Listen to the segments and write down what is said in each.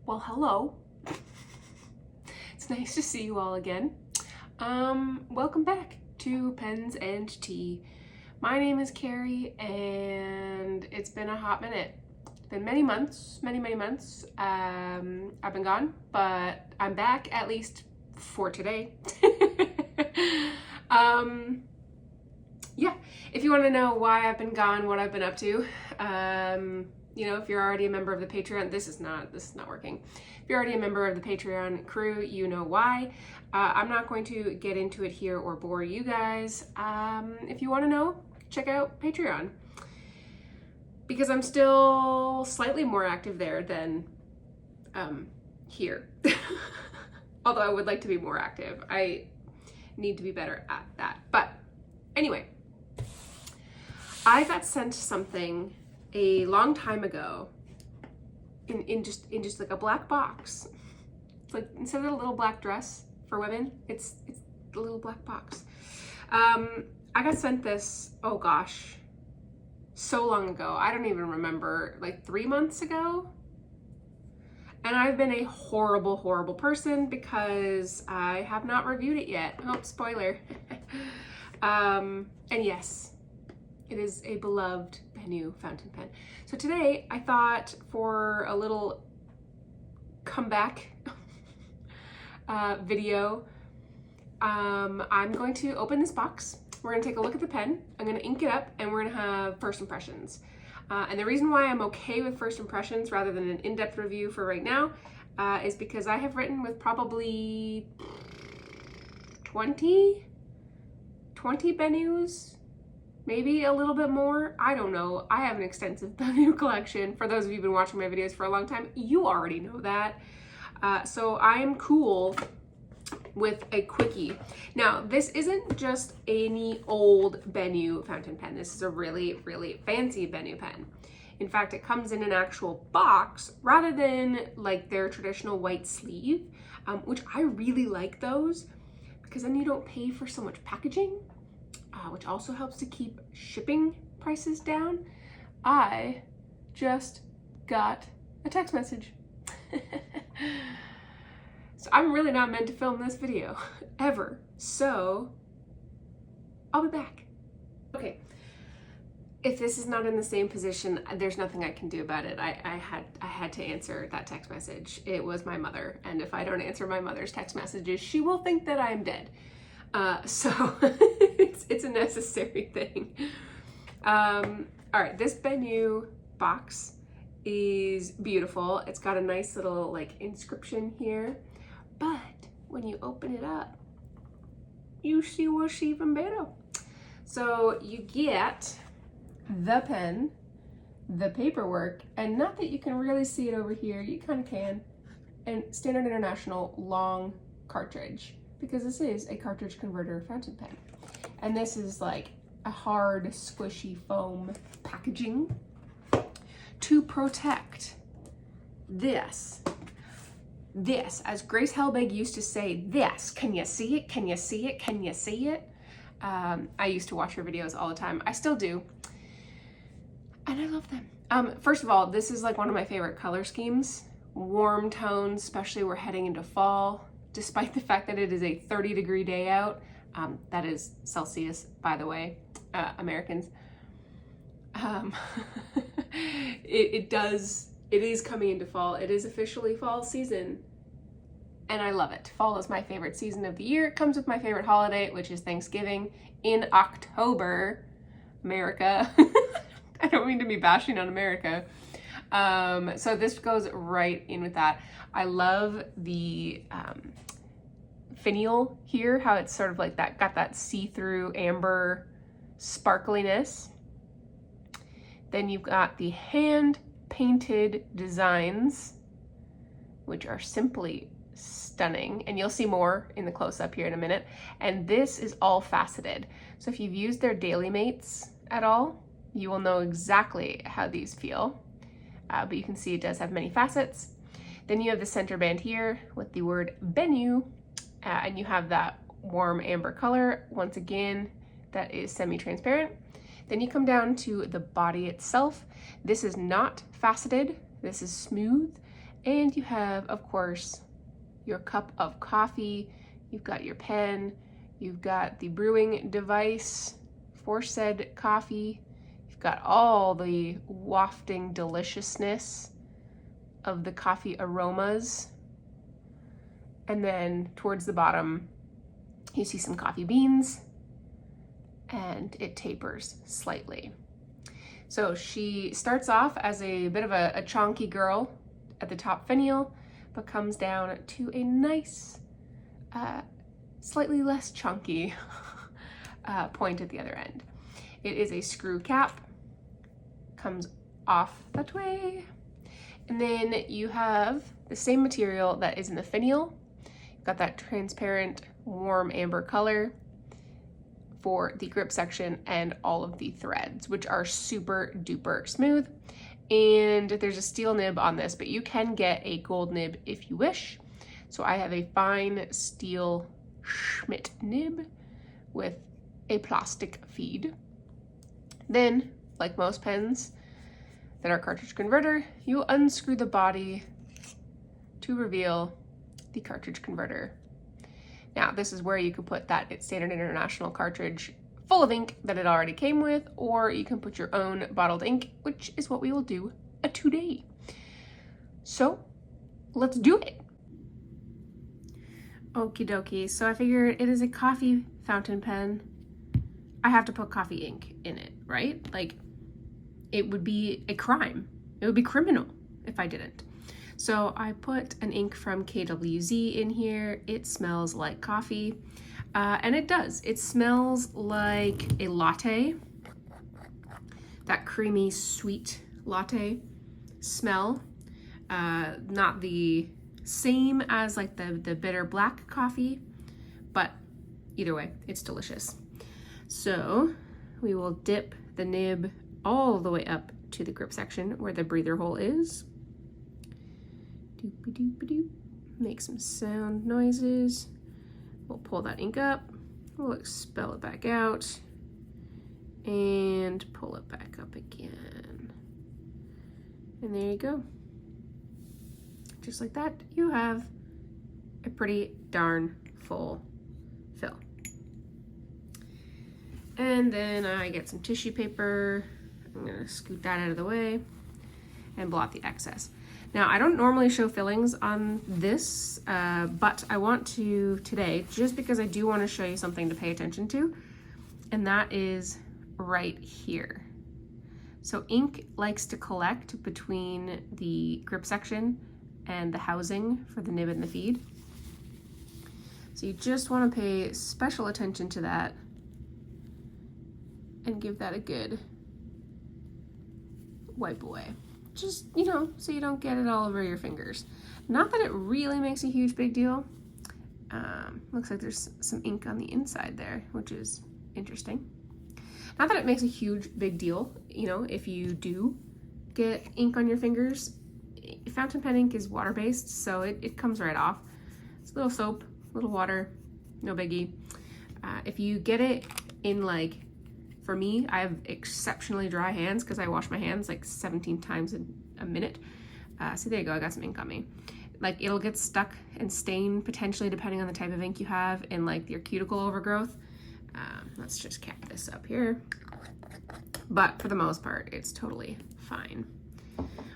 Well, hello. It's nice to see you all again. Welcome back to Pens and Tea. My name is Carrie, and it's been a hot minute. It's been many months. I've been gone, but I'm back, at least for today. Yeah, if you want to know why I've been gone, what I've been up to, you know, if you're already a member of the Patreon, this is not working. If you're already a member of the Patreon crew, you know why. I'm not going to get into it here or bore you guys. If you want to know, check out Patreon, because I'm still slightly more active there than here. Although I would like to be more active. I need to be better at that. But anyway, I got sent something a long time ago in just like a black box. It's like, instead of a little black dress for women, it's the little black box. I got sent this, oh gosh, so long ago. I don't even remember, like 3 months ago. And I've been a horrible person because I have not reviewed it yet. Oh, spoiler. And yes, it is a beloved Benu fountain pen. So today I thought, for a little comeback video, I'm going to open this box. We're going to take a look at the pen. I'm going to ink it up, and we're going to have first impressions. And the reason why I'm okay with first impressions rather than an in-depth review for right now is because I have written with probably 20 Benus, maybe a little bit more. I don't know. I have an extensive Benu collection. For those of you who've been watching my videos for a long time, you already know that. So I'm cool with a quickie. Now, this isn't just any old Benu fountain pen. This is a really fancy Benu pen. In fact, it comes in an actual box rather than like their traditional white sleeve, which I really like those, because then you don't pay for so much packaging, which also helps to keep shipping prices down. I just got a text message. So I'm really not meant to film this video, ever. So I'll be back. Okay, if this is not in the same position, there's nothing I can do about it. I had to answer that text message. It was my mother, and if I don't answer my mother's text messages, she will think that I'm dead. So it's a necessary thing. All right, this Benu box is beautiful. It's got a nice little like inscription here. But when you open it up, you see what's even better. So you get the pen, the paperwork, and not that you can really see it over here, you kind of can, and Standard International long cartridge, because this is a cartridge converter fountain pen. And this is like a hard, squishy foam packaging to protect this, as Grace Helbig used to say, this, can you see it? Can you see it? Can you see it? I used to watch her videos all the time. I still do. And I love them. First of all, this is like one of my favorite color schemes. Warm tones, especially we're heading into fall, despite the fact that it is a 30-degree day out. That is Celsius, by the way, Americans. It is coming into fall. It is officially fall season, and I love it. Fall is my favorite season of the year. It comes with my favorite holiday, which is Thanksgiving in October, America. I don't mean to be bashing on America. So this goes right in with that. I love the finial here, how it's sort of like that, got that see-through amber sparkliness. Then you've got the hand painted designs, which are simply stunning, and you'll see more in the close-up here in a minute. And this is all faceted, so if you've used their Daily Mates at all, you will know exactly how these feel. But you can see it does have many facets. Then you have the center band here with the word Benu, and you have that warm amber color, once again, that is semi-transparent. Then you come down to the body itself. This is not faceted, this is smooth, And you have, of course, your cup of coffee. You've got your pen. You've got the brewing device for said coffee. You've got all the wafting deliciousness of the coffee aromas. And then towards the bottom, you see some coffee beans, and it tapers slightly. So she starts off as a bit of a chonky girl at the top finial, but comes down to a nice, slightly less chunky point at the other end. It is a screw cap, comes off that way. And then you have the same material that is in the finial. You've got that transparent, warm amber color for the grip section and all of the threads, which are super duper smooth. And there's a steel nib on this, but you can get a gold nib if you wish. So I have a fine steel Schmidt nib with a plastic feed. Then, like most pens that are cartridge converter, you unscrew the body to reveal the cartridge converter. Now, this is where you can put that Standard International cartridge full of ink that it already came with, or you can put your own bottled ink, which is what we will do today. So, let's do it. Okie dokie, so I figured it is a coffee fountain pen. I have to put coffee ink in it, right? Like, it would be a crime. It would be criminal if I didn't. So I put an ink from KWZ in here. It smells like coffee, and it does. It smells like a latte, that creamy, sweet latte smell. Not the same as like the bitter black coffee, but either way, it's delicious. So we will dip the nib all the way up to the grip section where the breather hole is. Doop-a-doop-a-doop. Make some sound noises. We'll pull that ink up. We'll expel it back out and pull it back up again. And there you go. Just like that, you have a pretty darn full fill. And then I get some tissue paper. I'm gonna scoot that out of the way and blot the excess. Now, I don't normally show fillings on this, but I want to today, just because I do want to show you something to pay attention to, and that is right here. So ink likes to collect between the grip section and the housing for the nib and the feed. So you just want to pay special attention to that and give that a good wipe away. Just, you know, so you don't get it all over your fingers. Not that it really makes a huge big deal. Looks like there's some ink on the inside there, which is interesting. Not that it makes a huge big deal, you know, if you do get ink on your fingers. Fountain pen ink is water-based, so it comes right off. It's a little soap, a little water, no biggie. If you get it in, like, for me, I have exceptionally dry hands because I wash my hands like 17 times a minute. So there you go, I got some ink on me. Like, it'll get stuck and stain potentially depending on the type of ink you have in like your cuticle overgrowth. Let's just cap this up here. But for the most part, it's totally fine.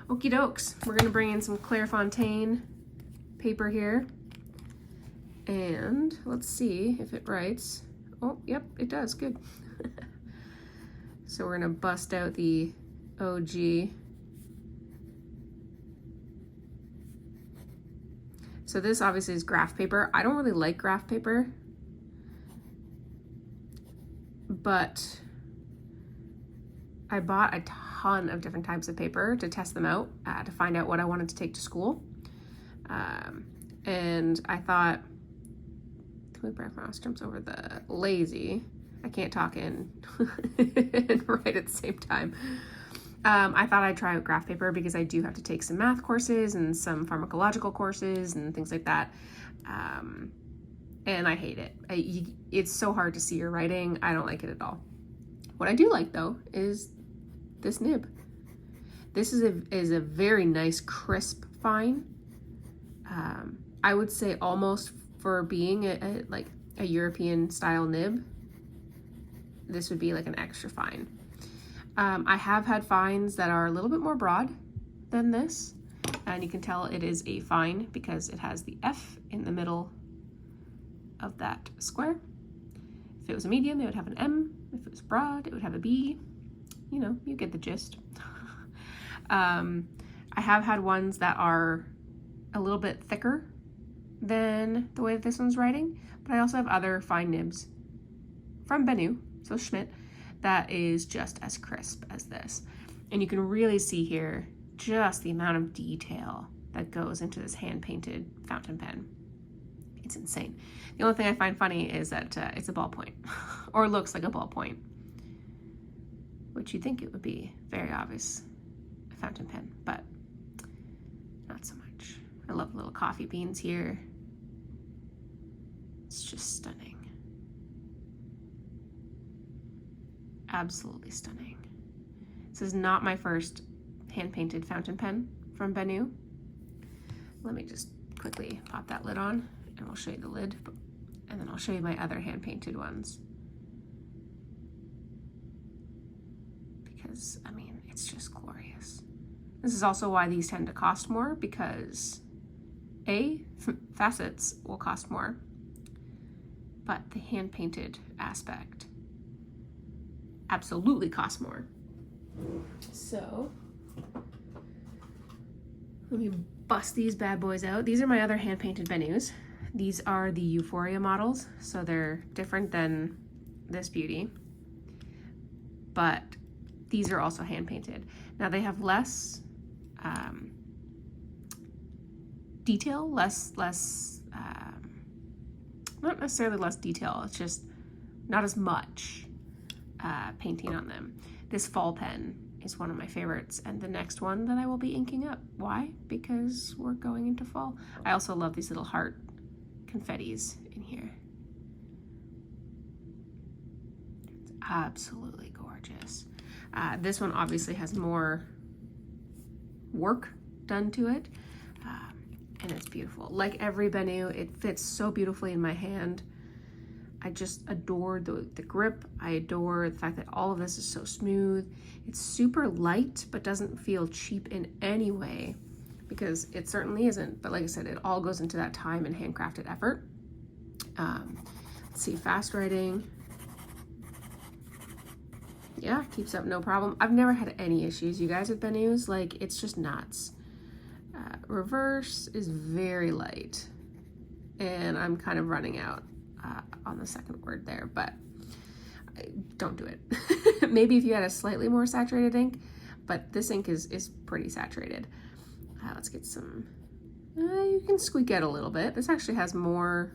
Okie dokes, we're gonna bring in some Clairefontaine paper here. And let's see if it writes. Oh, yep, it does, good. So we're gonna bust out the OG. So this obviously is graph paper. I don't really like graph paper, but I bought a ton of different types of paper to test them out, to find out what I wanted to take to school. And I thought, the background jumps over the lazy. I can't talk and write at the same time. I thought I'd try out graph paper because I do have to take some math courses and some pharmacological courses and things like that. And I hate it. It's so hard to see your writing. I don't like it at all. What I do like though is this nib. This is a very nice crisp fine. I would say almost for being like a European style nib, this would be like an extra fine. I have had fines that are a little bit more broad than this, and you can tell it is a fine because it has the F in the middle of that square. If it was a medium, it would have an M. If it was broad, it would have a B. You know, you get the gist. I have had ones that are a little bit thicker than the way that this one's writing, but I also have other fine nibs from Benu, so Schmidt, that is just as crisp as this. And you can really see here just the amount of detail that goes into this hand-painted fountain pen. It's insane. The only thing I find funny is that it's a ballpoint, or looks like a ballpoint, which you'd think it would be very obvious, a fountain pen, but not so much. I love the little coffee beans here. It's just stunning. Absolutely stunning. This is not my first hand-painted fountain pen from Benu. Let me just quickly pop that lid on and we'll show you the lid, and then I'll show you my other hand-painted ones. Because, I mean, it's just glorious. This is also why these tend to cost more, because A, facets will cost more, but the hand-painted aspect absolutely costs more. So, let me bust these bad boys out. These are my other hand-painted Benus. These are the Euphoria models, so they're different than this beauty, but these are also hand-painted. Now they have less detail, not necessarily less detail, it's just not as much painting on them. This fall pen is one of my favorites, and the next one that I will be inking up. Why? Because we're going into fall. I also love these little heart confettis in here. It's absolutely gorgeous. This one obviously has more work done to it, and it's beautiful. Like every Benu, it fits so beautifully in my hand. I just adore the grip. I adore the fact that all of this is so smooth. It's super light, but doesn't feel cheap in any way, because it certainly isn't. But like I said, it all goes into that time and handcrafted effort. Let's see, fast writing. Yeah, keeps up no problem. I've never had any issues, you guys, with Benus. Like, it's just nuts. Reverse is very light, and I'm kind of running out on the second word there, but don't do it. Maybe if you had a slightly more saturated ink, but this ink is pretty saturated. Let's get some, you can squeak out a little bit. This actually has more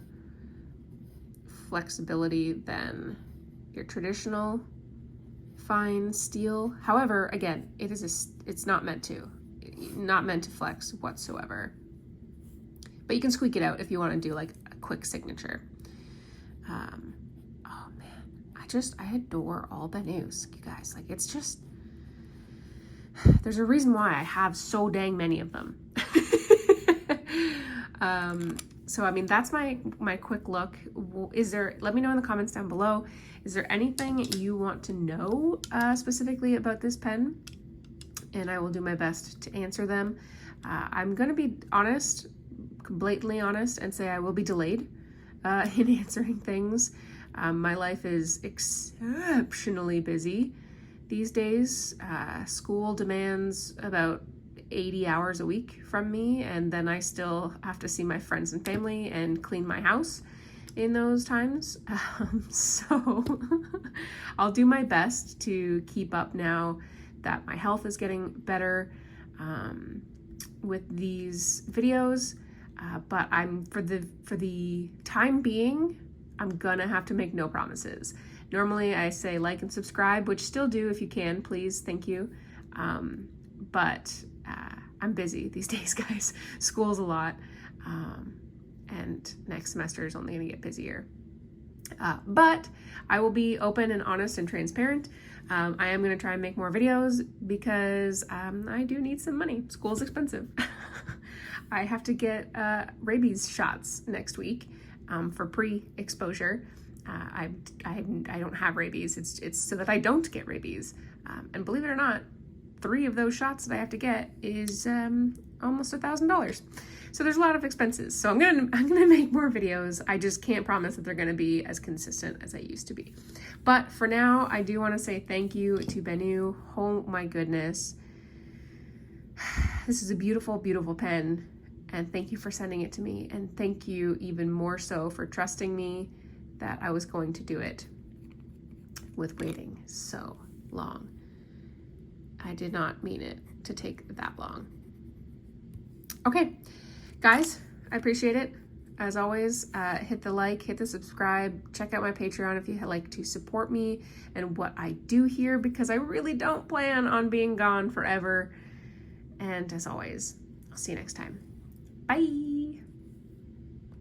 flexibility than your traditional fine steel. However, again, it's not meant to flex whatsoever. But you can squeak it out if you want to do like a quick signature. Oh man, I adore all Benus, you guys. Like, it's just, there's a reason why I have so dang many of them. So I mean, that's my quick look. Let me know in the comments down below, is there anything you want to know specifically about this pen? And I will do my best to answer them. I'm gonna be honest, blatantly honest, and say I will be delayed in answering things. My life is exceptionally busy these days. School demands about 80 hours a week from me, and then I still have to see my friends and family and clean my house in those times. So I'll do my best to keep up now that my health is getting better with these videos, but for the time being, I'm gonna have to make no promises. Normally I say like and subscribe, which still do if you can, please, thank you. But I'm busy these days, guys. School's a lot, and next semester is only gonna get busier. But I will be open and honest and transparent. I am gonna try and make more videos because I do need some money. School's expensive. I have to get rabies shots next week for pre-exposure. I don't have rabies. It's so that I don't get rabies. And believe it or not, 3 of those shots that I have to get is almost $1,000. So there's a lot of expenses. So I'm gonna make more videos. I just can't promise that they're gonna be as consistent as I used to be. But for now, I do want to say thank you to Benu. Oh my goodness. This is a beautiful, beautiful pen. And thank you for sending it to me. And thank you even more so for trusting me that I was going to do it with waiting so long. I did not mean it to take that long. Okay, guys, I appreciate it. As always, hit the like, hit the subscribe, check out my Patreon if you'd like to support me and what I do here, because I really don't plan on being gone forever. And as always, I'll see you next time. Bye.